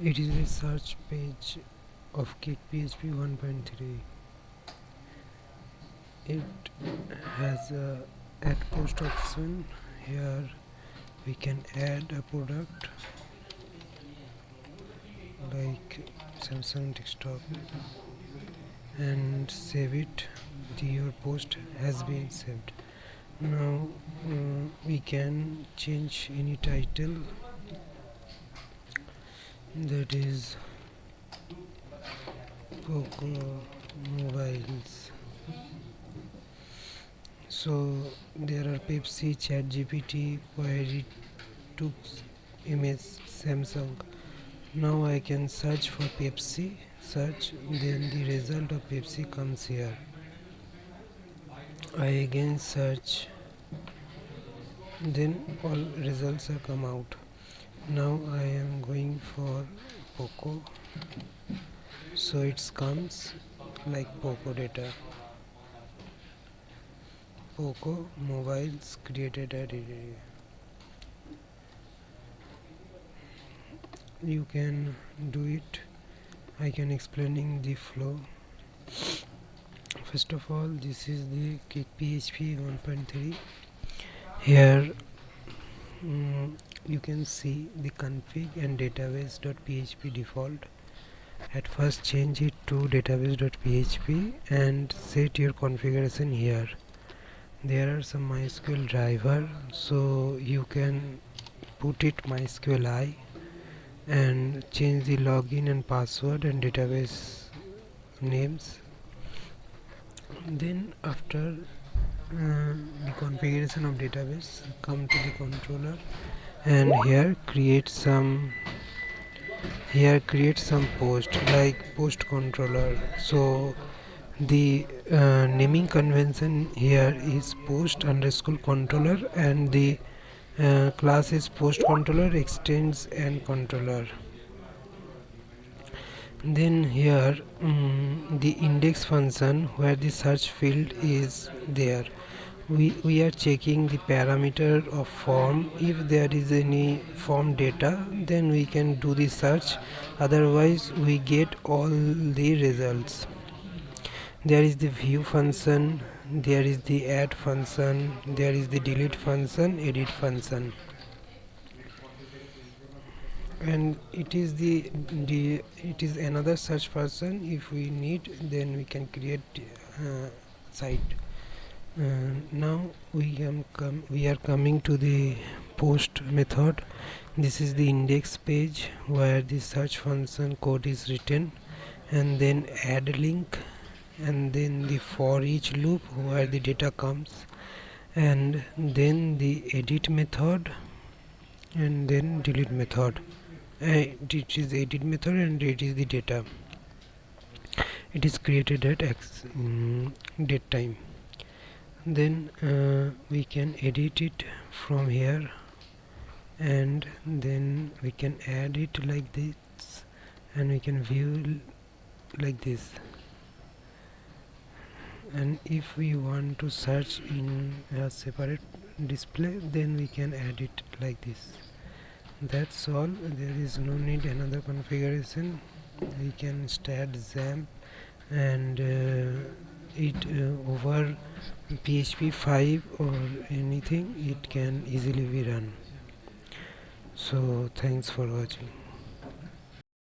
It is a search page of Cakephp 1.3. It has a add post option. Here we can add a product like Samsung desktop and save it. Your post has been saved. Now we can change any title, that is Poco mobiles. So there are Pepsi, ChatGPT, query to image Samsung. Now I can search for Pepsi, search, then the result of Pepsi comes here. I again search, then all results are come out. Now I am going for Poco, so it comes like Poco data. Poco mobiles created at area. You can do it. I can explaining the flow. First of all, this is the Cakephp 1.3. Here you can see the config and database.php default. At first change it to database.php and set your configuration here. There are some MySQL driver, so you can put it MySQLi and change the login and password and database names. Then after the configuration of database, come to the controller and here create some post like post controller. So the naming convention here is post underscore controller and the class is post controller extends and controller. Then here the index function where the search field is there. We are checking the parameter of form. If there is any form data, then we can do the search, otherwise we get all the results. There is the view function, there is the add function, there is the delete function, edit function, and it is it is another search function. If we need, then we can create site. Now we are coming to the post method. This is the index page where the search function code is written, and then add link, and then the for each loop where the data comes, and then the edit method, and then delete method. It is edit method and it is the data. It is created at date time. Then we can edit it from here, and then we can add it like this, and we can view like this. And if we want to search in a separate display, then we can add it like this. That's all. There is no need another configuration. We can start Xampp and it over PHP 5 or anything, it can easily be run. So thanks for watching.